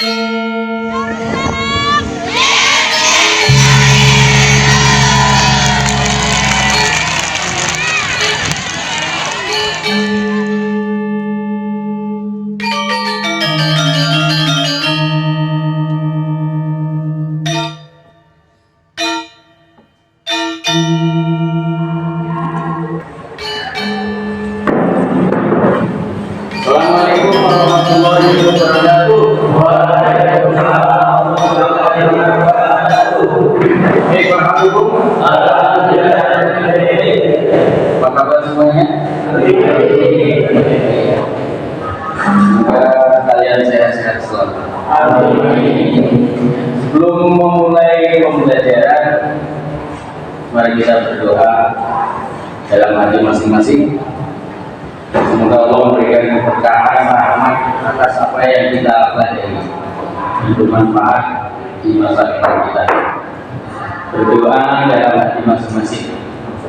Assalamualaikum warahmatullahi wabarakatuh. Waalaikumsalam warahmatullahi wabarakatuh. Apa kabar semuanya? Semoga kalian sehat-sehat selalu. Amin. Sebelum memulai pembelajaran, mari kita berdoa dalam hati masing-masing. Semoga Allah memberikan keberkahan rahmat atas apa yang kita pelajari, bermanfaat di masa depan kita. Berdoa dalam hati masing-masing.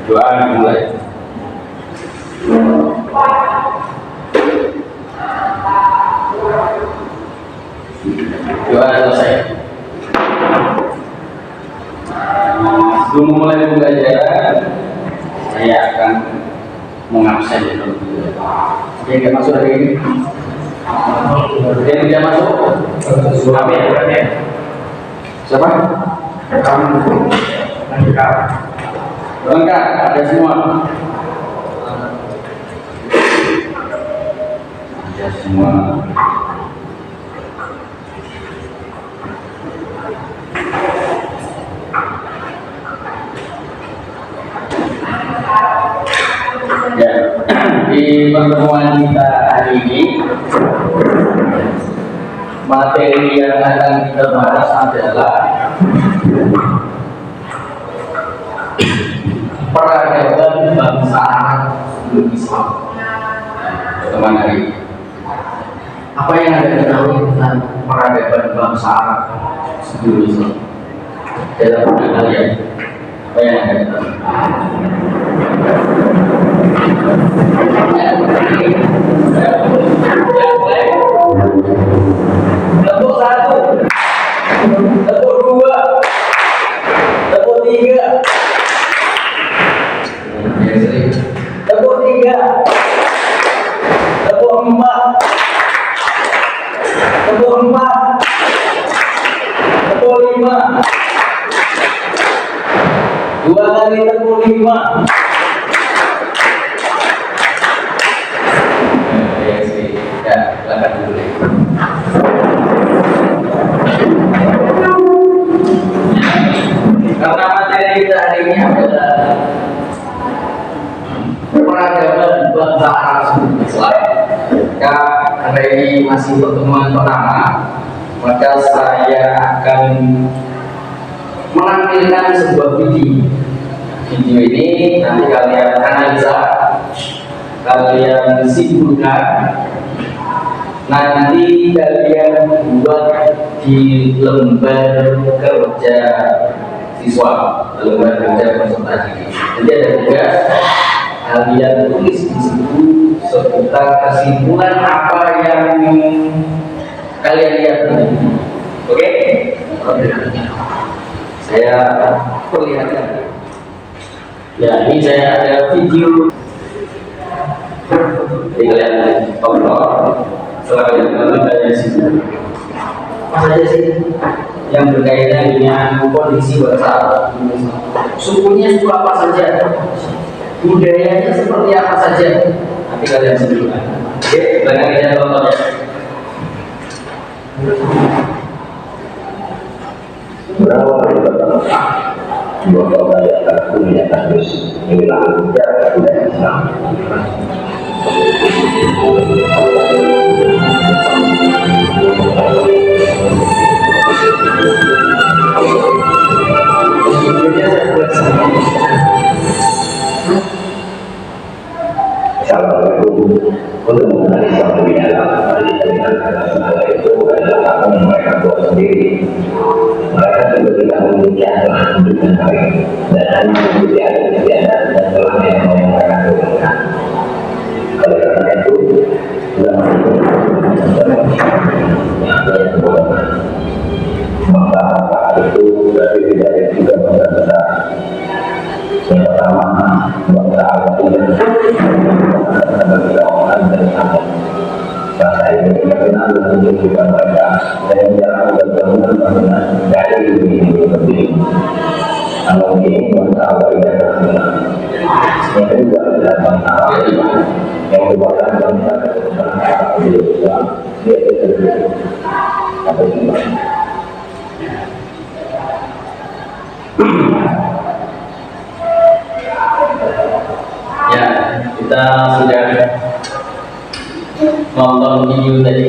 Berdoa dimulai. Doa selesai. Sebelum memulai pembelajaran, saya akan mengabsen dulu. Yang tidak masuk hari ini, yang tidak masuk, amin. Siapa? Lengkap, ada semua. Ada semua. Ya, di pertemuan kita hari ini, materi yang akan kita bahas adalah peradaban bangsa Arab sebelum Islam. Pertemuan hari ini, apa yang Anda ketahui tentang peradaban bangsa Arab sebelum Islam? Dalam benak kalian, apa yang Anda ketahui? Tepuk satu, tepuk dua, tepuk tiga, tepuk tiga, tepuk empat, tepuk empat, tepuk lima, dua kali tepuk lima. Ya, silakan dulu. Karena materi kita hari ini adalah peradaban bangsa Arab sebelum Islam, karena ini masih pertemuan pertama, maka saya akan menampilkan sebuah video. Video ini nanti kalian analisa, kalian simpulkan, nanti kalian buat di lembar kerja siswa, lembar kerja peserta didik. Jadi ada tugas, kalian tulis di situ seputar kesimpulan apa yang kalian lihat. Oke? Saya perlihatkan. Ya, ini saya ada video. Jadi kalian tonton. Setelah kalian tonton, kalian simpulkan. Apa saja sih yang berkaitan dengan kondisi bangsa Arab? Sukunya suku apa saja? Budayanya seperti apa saja? Nanti kalian simpulkan. Oke, belakang kita tonton ya. Berapa kali berkata bahwa saya punya kasus hilang dari budaya Islam. Assalamualaikum. Untuk mengenali Islam lebih dalam, mari kita lihat kata itu adalah apa yang mereka buat sendiri. Mereka juga tidak memiliki aturan hidup yang baik dan hanya mengikuti adat istiadat dan telah yang mereka turunkan. Oleh karena itu, dalam yang ada yang tersangka. Bahasa ini terkenal menunjukkan mereka dan jalan berbangun bangunan dari ini lebih. Kalau ini mengetahui dan terkenal. Yang kedua adalah bangsa Arab yang merupakan bangsa tersangka di Islam, yaitu terjadi apa itu? Ya, kita sudah nonton video tadi.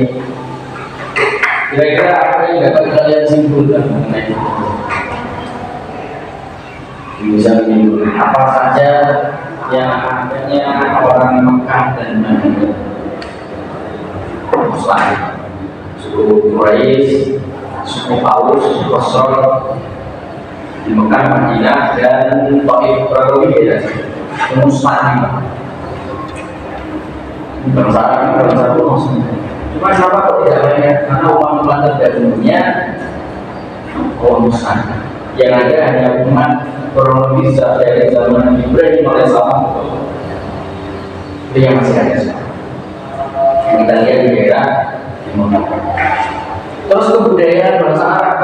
Kira-kira apa yang dapat kalian simpulkan mengenai itu? Bisa menyimpulkan apa saja yang akhirnya orang Mekah dan Madinah, selain suku Quraisy, suku Aus, suku Khosor di Mekah, Madinah dan Taif, kurang lebih beda sih. Muslim bangsa Arab, bangsa kuno. Cuma kenapa kok tidak banyak? Karena umat-umat terdahulunya Muslim. Yang ada hanya umat kurang lebih dari zaman Ibrahim alaihissalam. Itu yang masih ada. Yang kita lihat di daerah Timur. Terus kebudayaan bangsa Arab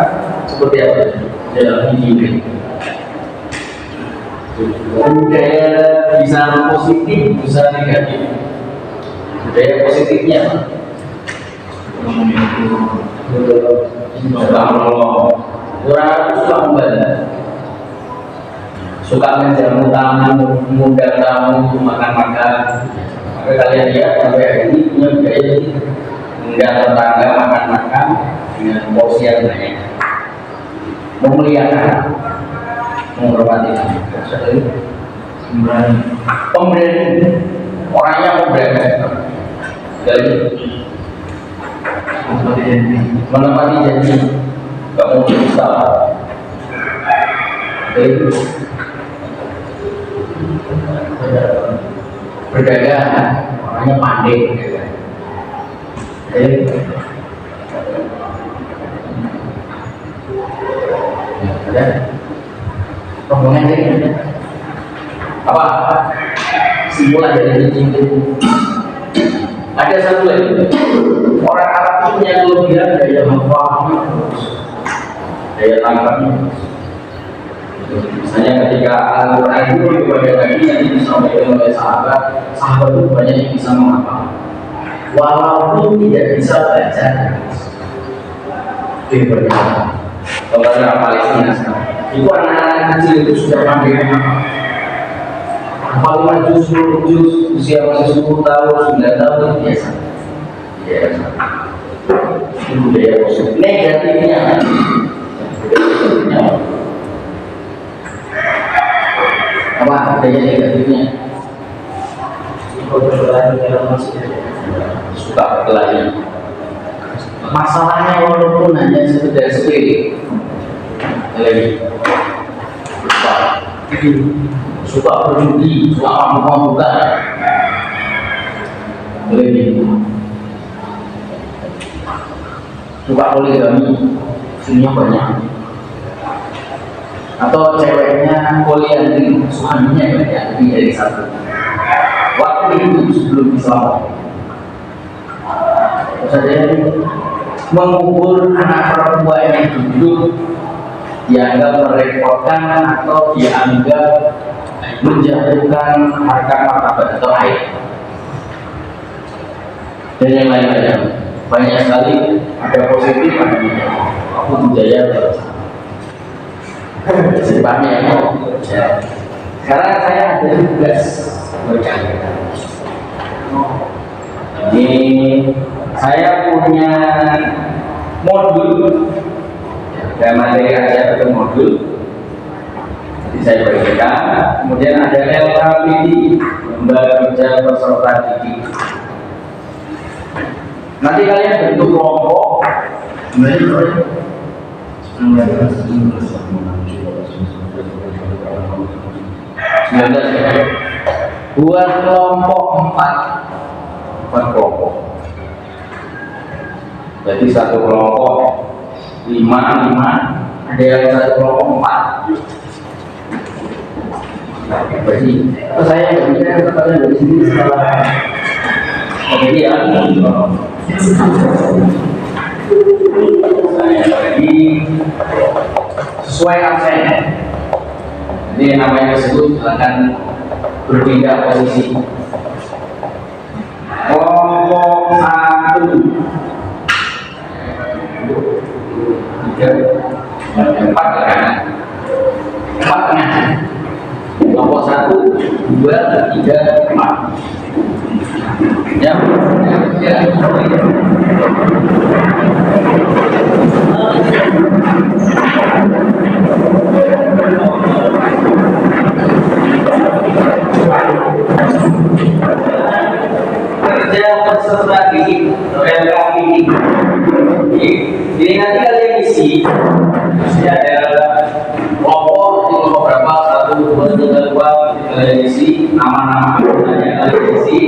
seperti apa? Dalam ini budaya bisa positif, bisa negatif. Budaya positifnya suka menolong, orang suka membantu, suka menjamu tamu, mengundang tamu makan-makan. Maka kalian lihat sampai hari ini punya budaya ini, mengundang tetangga makan-makan dengan porsi yang banyak, memuliakan, menghormati. Pemberian orangnya pemberian dari menepati janji, gak mau bisa. Berdagang orangnya pandai. Ada rombongan ini apa simpulan dari itu. Ada satu lagi, orang Arab itu punya kelebihan daya hafalnya, daya tangkapnya. Misalnya ketika Al-Quran itu kepada Nabi yang disampaikan oleh sahabat itu banyak yang bisa menghafal walaupun tidak bisa baca. Itu berbeda. Kalau orang Palestina sekarang itu anak-anak kecil itu sudah pandai menghafal. Hafal 5 juz, usia masih 10 tahun, 9 tahun, biasa. Biasa. Itu budaya positif. Negatifnya apa? Budaya negatifnya suka berkelahi. Masalahnya walaupun hanya sekedar sepele, lagi suka berjudi, suka mabuk-mabukan, suka poligami, sininya banyak. Atau ceweknya poliandri, suaminya banyak, lebih dari satu. Waktu itu sebelum Islam, saya mengubur anak perempuan yang hidup dianggap merepotkan atau dianggap menjatuhkan harga martabat atau aib dan yang lain-lainnya. Banyak sekali, ada positif, ada negatif. Aku budaya sifatnya ya. Sekarang saya ada tugas berkarya. Ini saya punya modul, ada materi aja ke modul. Jadi saya berikan. Kemudian ada LKPD, lembaga kerja peserta didik. Nanti kalian bentuk kelompok. Buat kelompok 4 kelompok. Jadi satu kelompok 5, ada yang satu kelompok 4. Jadi saya nggak bisa kalian dari sini setelah Jadi ya, saya lagi sesuai absen. Jadi yang namanya tersebut akan berpindah posisi. Kelompok 1, 3, 4 ke kanan, 4 tengah. Kelompok 1, 2, 3, 4. Ya, ya. Kerja peserta didik, PLK didik. Jadi nanti kalian isi ada kelompok, kelompok berapa, 1, 2, 3, 4, kalian isi nama-nama kalian isi.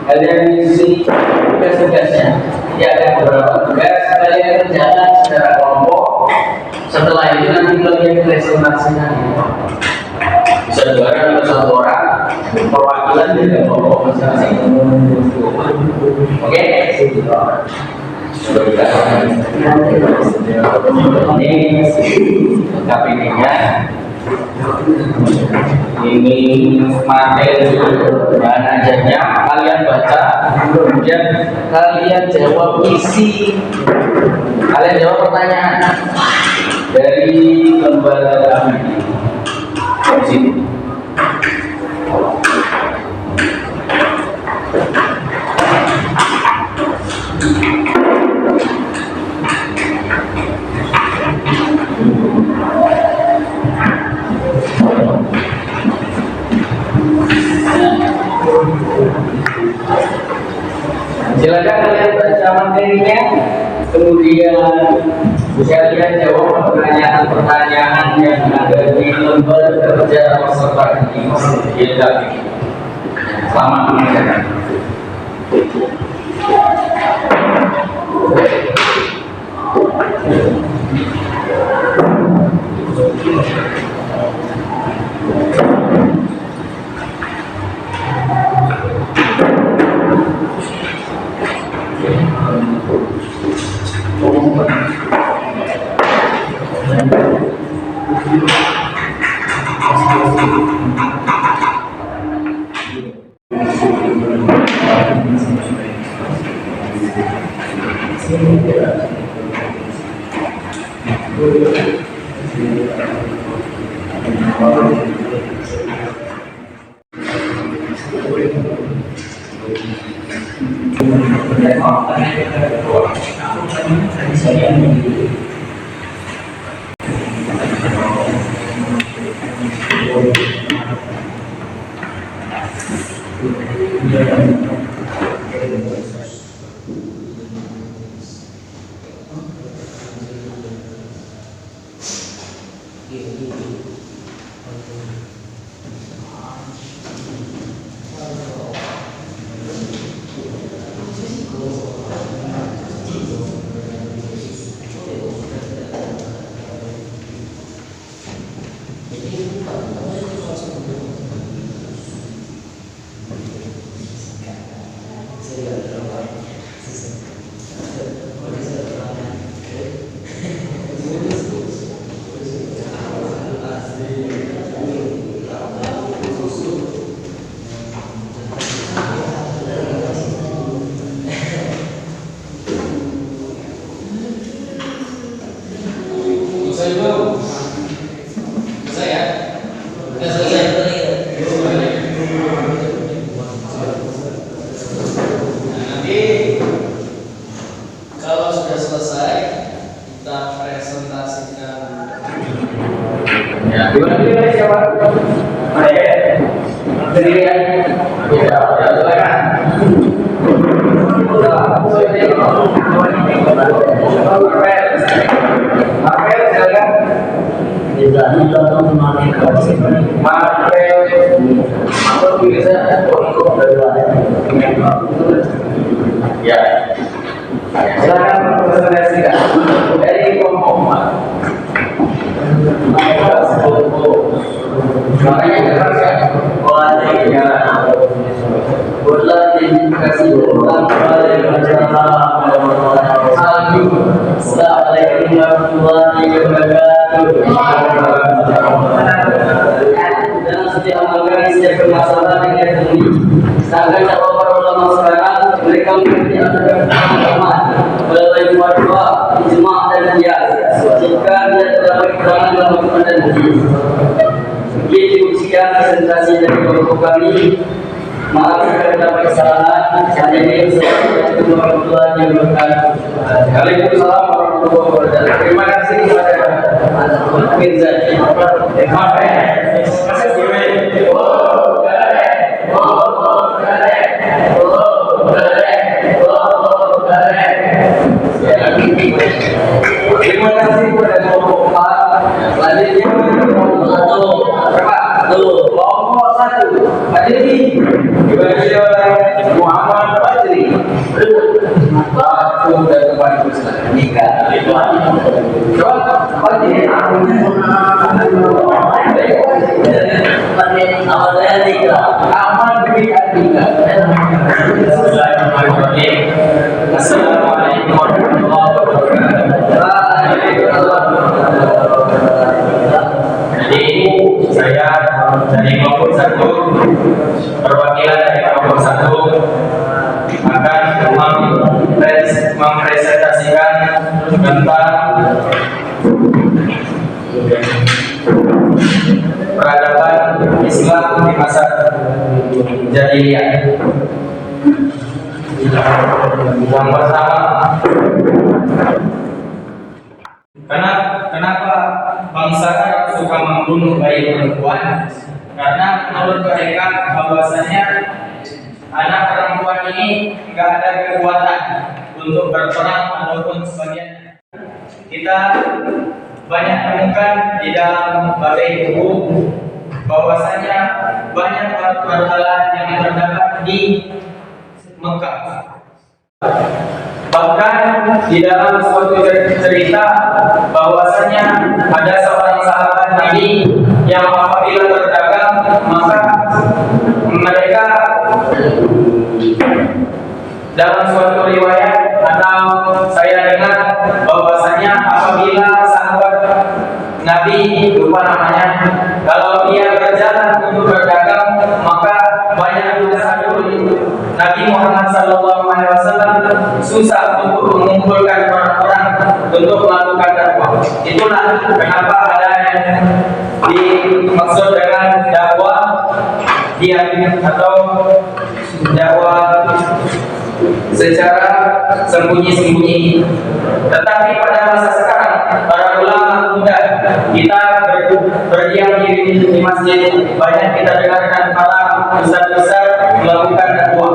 Kalian isi tugas-tugasnya. Ya, ada beberapa tugas kalian kerjakan secara kelompok. Setelah itu nanti kalian presentasikan. Bisa 2 orang atau 1 orang, perwakilan dari kelompok masing-masing. Oke? Sudah kita ini KPD-nya. Ini materi bahan ajarnya, kalian baca, kemudian kalian jawab isi, kalian jawab pertanyaan dari lembaga kami di sini. Silakan kalian baca materinya, kemudian kalian jawab pertanyaan-pertanyaan yang ada di lembar kerja peserta didik. Selamat mengerjakan. Ya, silakan presentasikan dari kelompok. Suaranya keras ya. Terima kasih. Assalamualaikum warahmatullahi wabarakatuh. Dan setiap amalkan setiap permasalahan yang kita temui. Sedangkan cara para ulama sekarang mereka memiliki agama, mulai dua ijma dan qiyas. Jika dia terdapat keterangan dalam Al-Quran dan hadis. Ia cukup sekian presentasi dari kelompok kami. Maaf jika terdapat kesalahan. Saya ini Assalamualaikum warahmatullahi wabarakatuh. Waalaikumsalam warahmatullahi wabarakatuh. Terima kasih kepada Mirza. Terima kasih kepada kelompok 4. Selanjutnya kelompok 1 Fajri diwakili oleh Muhammad Fajri. Waktu dan tempat nikah. Fajri awalnya nikah. Aman bagi nikah. Assalamualaikum warahmatullahi wabarakatuh. Jadi saya dari kelompok 1, perwakilan dari kelompok 1 akan mempresentasikan tentang peradaban Islam di masa jahiliyah. Yang pertama, kenapa bangsa Arab suka membunuh bayi perempuan? Karena menurut mereka bahwasanya anak perempuan ini nggak ada kekuatan untuk berperang ataupun sebagainya. Kita banyak temukan di dalam berbagai buku bahwasanya banyak berhala yang terdapat di Mekah. Bahkan di dalam suatu cerita bahwasanya ada seorang sahabat Nabi yang apabila berdagang maka mereka dalam suatu riwayat atau saya dengar bahwasanya apabila sahabat Nabi lupa namanya kalau dia berjalan untuk berdagang maka banyak dosa Nabi Muhammad SAW susah untuk mengumpulkan orang-orang untuk melakukan dakwah. Itulah kenapa ada yang dimaksud dengan dakwah diam atau dakwah secara sembunyi-sembunyi. Tetapi pada masa sekarang para ulama muda kita berdiam diri di masjid, banyak kita dengarkan para ustaz-ustaz melakukan dakwah.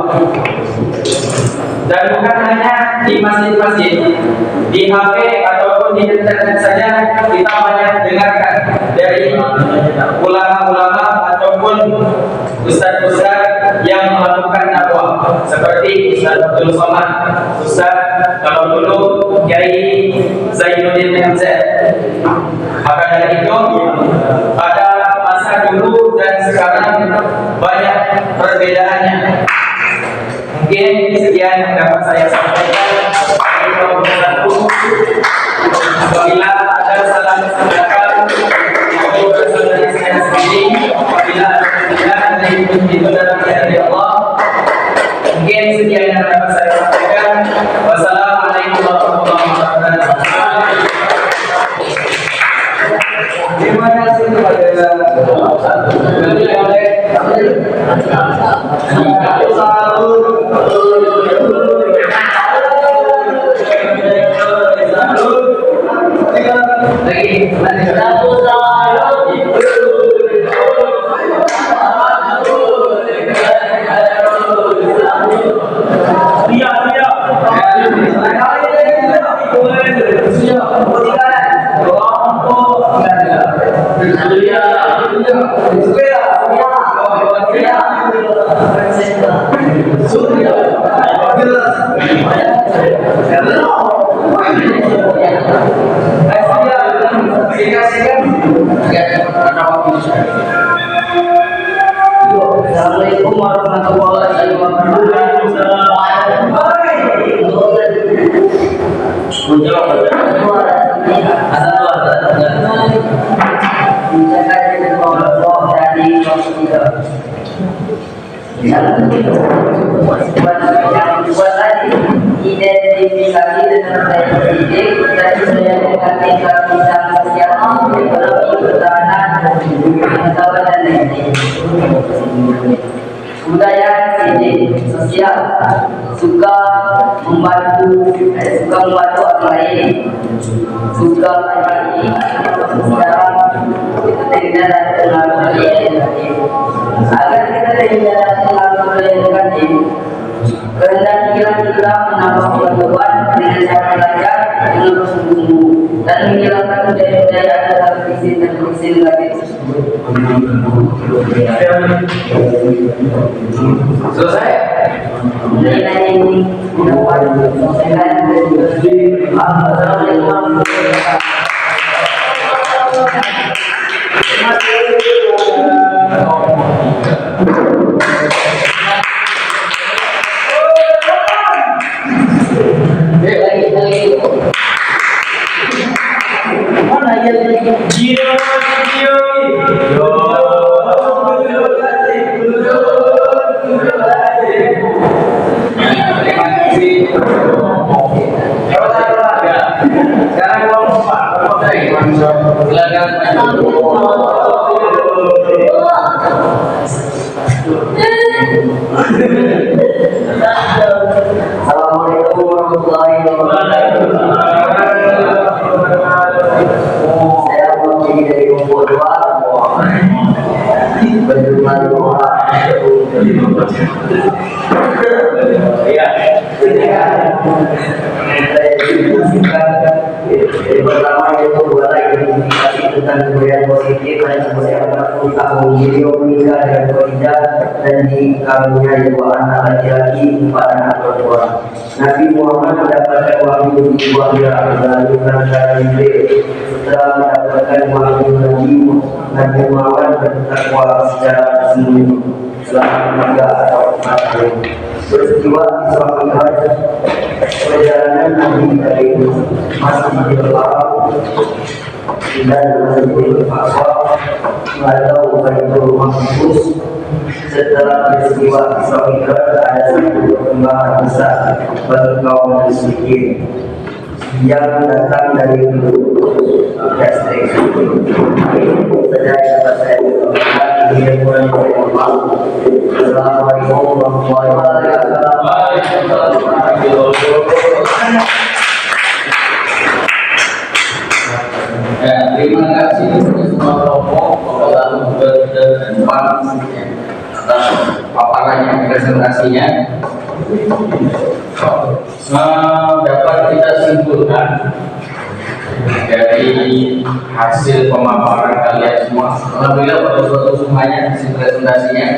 Dan bukan hanya di masjid-masjid, di HP ataupun di internet saja kita banyak dengarkan dari ulama-ulama ataupun ustaz-ustaz yang melakukan dakwah seperti Ustaz Abdul Somad, Ustaz kalau dulu Kiai Zainuddin MZ. Maka dari itu pada masa dulu dan sekarang banyak perbedaannya. Mungkin sekian yang dapat saya sampaikan. Apabila ada salah kata atau kesalahan saya sendiri, apabila ada kesalahan itu dari Allah, mungkin sekian yang dapat saya sampaikan. Wassalamualaikum warahmatullahi wabarakatuh. Terima kasih Assalamualaikum warahmatullahi wabarakatuh. Yang kedua tadi identifikasi dengan identik dan saya mengganti lapisan sosial, ekonomi, pertahanan, pengetahuan dan lain-lain. Budaya sini sosial, suka membantu orang lain, suka berbagi, sekarang kita tidak ada pengaruh yang negatif. Agar kita tidak ada pengaruh yang negatif, kehendak kita menambah pengetahuan dengan cara belajar dengan bersungguh-sungguh dan menghilangkan budaya-budaya dalam prinsip dan prinsip negatif tersebut. Selesai? Ini mendapat selesaikan Assalamualaikum warahmatullahi Assalamualaikum warahmatullahi wabarakatuh. Saya mewakili dari kelompok 2 berjumlah 5 orang. Yang pertama yaitu buatlah identifikasi tentang kebudayaan positif dan persiapan tahun beliau menikah dengan Khadijah dan dikaruniai 2 anak laki-laki 4 anak perempuan. Nabi Muhammad mendapatkan wahyu di keluarga melalui perantara Jibril. Setelah mendapatkan wahyu Nabi Muhammad bertakwa secara sembunyi selama 3 atau 4 tahun. Peristiwa Isra Mi'raj perjalanan Nabi dari Masjidil Haram dan Masjidil Aqsa atau Baitul Maqdis. Setelah peristiwa Isra Mi'raj ada satu perkembangan besar bagi kaum muslimin yang datang dari Palestina. Saja dapat saya sampaikan ini mulai dari Allah. Assalamualaikum warahmatullahi wabarakatuh. Ya, terima kasih kepada semua kelompok, kepala dan atas paparannya, presentasinya. Dapat kita simpulkan dari hasil pemaparan kalian semua, alhamdulillah pada suatu semuanya hasil presentasinya,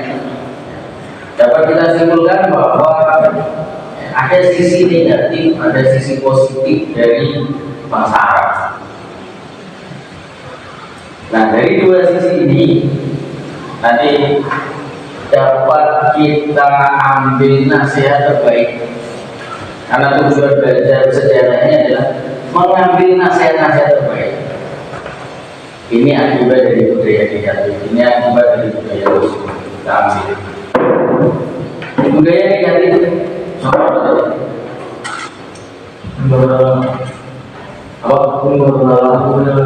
dapat kita simpulkan bahwa ada sisi negatif, ada sisi positif dari bahasa Arab. Nah, dari 2 sisi ini nanti dapat kita ambil nasihat terbaik, karena tujuan belajar sejarahnya adalah mengambil nasihat-nasihat terbaik. Ini akibat dari budaya negatif, ini akibat dari budaya positif. Kita ambil budaya negatif.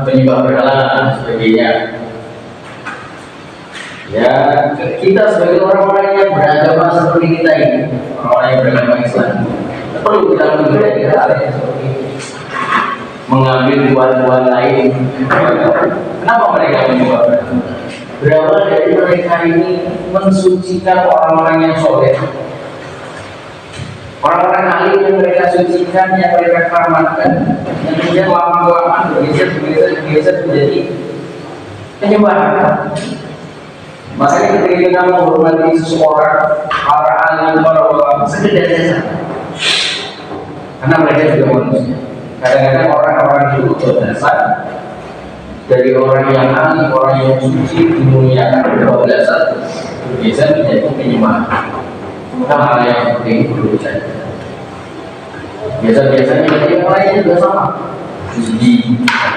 Penyebab berhalangan dan sebagainya. Ya, kita sebagai orang-orang yang beragama seperti kita ini, orang-orang yang beragama Islam, perlu kita menghindari hal yang seperti ini. Mengambil buah-buah lain. Kenapa mereka mencoba? Berawal dari mereka ini mensucikan orang-orang yang soleh, orang-orang alim yang mereka sucikan, yang mereka keramatkan, yang kemudian lama-lama bergeser menjadi penyembahan. Makanya ketika kita menghormati seseorang, para alim, para ulama, sekedar saja, karena mereka juga manusia. Kadang-kadang orang-orang itu berdasar dari orang yang alim, orang yang suci, dimuliakan berdasar biasa menjadi penyembahan. Hal yang seperti ini perlu saja. Biasa-biasanya yang lainnya juga sama. Suci,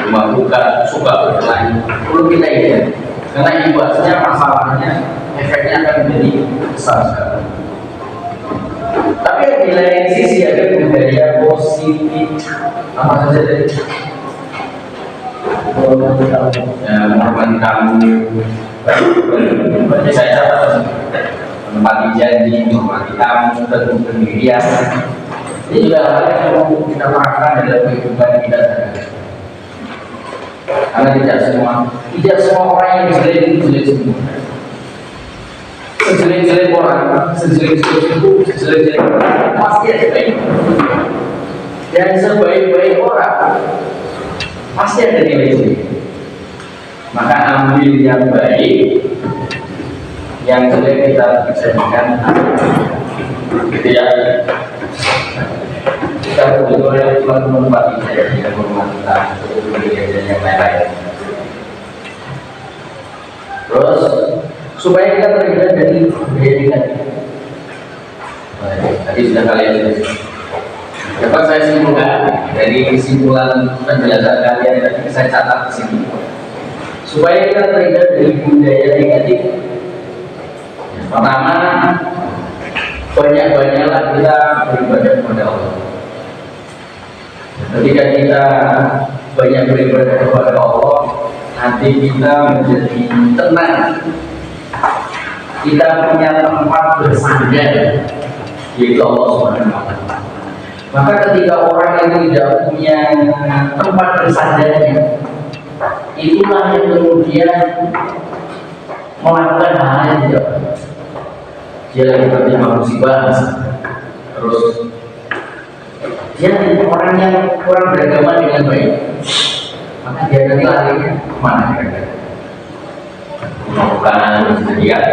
melakukan, suka berkelahi, perlu kita ingat. Karena ibaratnya masalahnya efeknya akan menjadi besar sekali. Tapi di lain sisi ada budaya positif apa saja tadi? Menghormati kamu, saya catat menepati janji, menghormati tamu, tentu pendirian. Ini juga hal yang perlu kita terapkan dalam kehidupan kita sehari-hari. Karena tidak semua orang yang jelek semua. Sejelek-jelek orang, sejelek-jelek orang pasti ada baik. Dan sebaik-baik orang pasti ada nilai jelek. Maka ambil yang baik, yang jelek kita jadikan gitu ya. Kita boleh cuma menempati saja dengan hormatan dan yang lain-lain. Terus supaya kita terhindar dari budaya negatif. Tadi sudah kalian jelaskan. Dapat saya simpulkan dari kesimpulan penjelasan kalian tadi saya catat di sini. Supaya kita terhindar dari budaya negatif, pertama, banyak-banyaklah kita beribadah kepada Allah. Ketika kita banyak beribadah kepada Allah, nanti kita menjadi tenang. Kita punya tempat bersandar, yaitu Allah Subhanahu wa Ta'ala. Maka ketika orang yang tidak punya tempat bersandarnya, itulah yang kemudian melakukan hal yang tidak baik. Dia lagi tertimpa musibah, terus dia orang yang kurang beragama dengan baik, maka dia nanti larinya kemana kira-kira? Melakukan kejadian,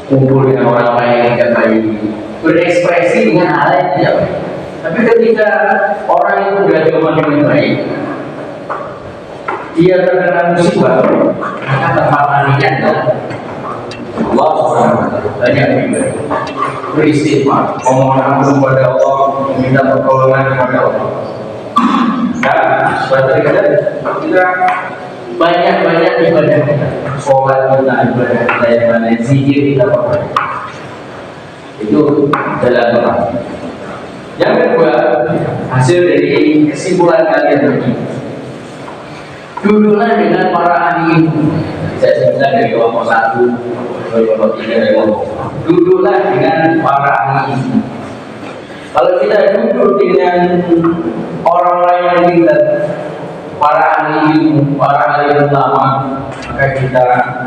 kumpul dengan orang lain yang tidak baik, berekspresi dengan hal yang tidak baik. Tapi ketika orang yang beragama dengan baik, dia terkena musibah, maka tempat larinya adalah Allah Subhanahu wa Ta'ala. Banyak beribadah, beristighfar, memohon ampun kepada Allah, meminta pertolongan kepada Allah. Dan sebagai kita banyak ibadah kita, sholat kita, ibadah kita yang lain, zikir kita perbanyak. Itu jalan pertama. Yang kedua, hasil dari kesimpulan kalian tadi, duduklah dengan para ahli ilmu. Saya sebutkan dari kelompok 1, kelompok 3, dari kelompok 4. Duduklah dengan para ahli ilmu. Kalau kita duduk dengan orang-orang yang pintar, para ahli ilmu, para ahli ulama, maka kita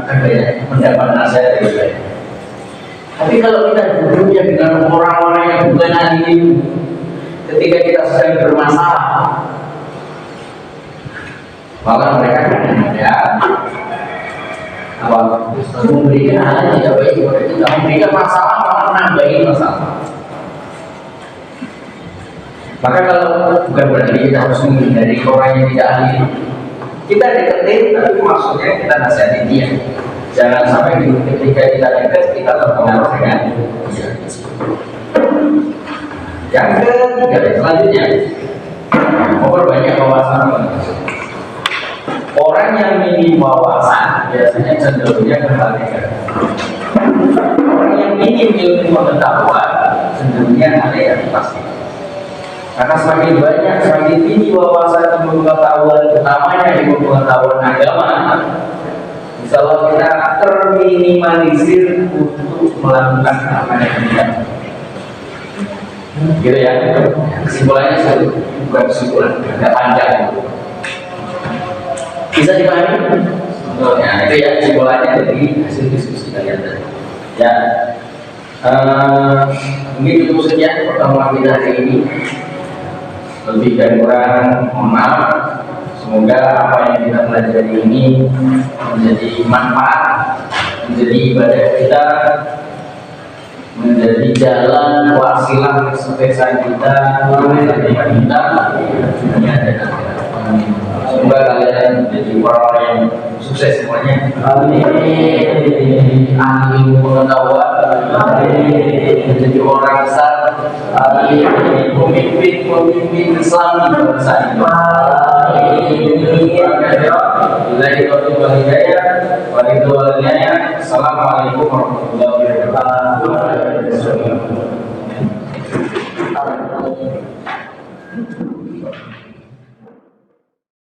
akan banyak mendapat nasihat dari mereka. Tapi kalau kita duduknya dengan orang-orang yang bukan ahli ilmu, ketika kita sedang bermasalah, maka mereka memberikan hal yang tidak baik kepada kita, memberikan masalah, malah menambahin masalah. Maka kalau bukan berarti kita harus menghindari orang yang tidak ahli, kita deketin, tapi maksudnya kita nasihati dia. Jangan sampai ketika kita dekat kita terpengaruh dengan dia. Yang ketiga, selanjutnya memperbanyak wawasan. Orang yang minim wawasan biasanya cenderungnya kebalikan. Orang yang minim ilmu pengetahuan cenderungnya ada yang pasti. Karena semakin banyak, semakin tinggi wawasan ilmu pengetahuan, utamanya ilmu pengetahuan agama, misalnya kita terminimalisir untuk melakukan apa yang kita. Gitu ya. Kesimpulannya bukan kesimpulan, agak panjang. Bisa dipahami? Ya, itu ya kesimpulannya dari hasil diskusi kalian tadi. Ya, mungkin itu sekian pertemuan kita hari ini. Lebih dan kurang mohon maaf. Semoga apa yang kita pelajari ini menjadi manfaat, menjadi ibadah kita, menjadi jalan wasilah kesuksesan kita, menjadi kita dunia dan akhirat. Semoga kalian menjadi orang-orang yang sukses semuanya. Amin. Ahli pengetahuan. Amin. Menjadi orang besar. Amin. Pemimpin Islam di bangsa ini. Amin. Billahi taufiq wal hidayah. Assalamualaikum warahmatullahi wabarakatuh.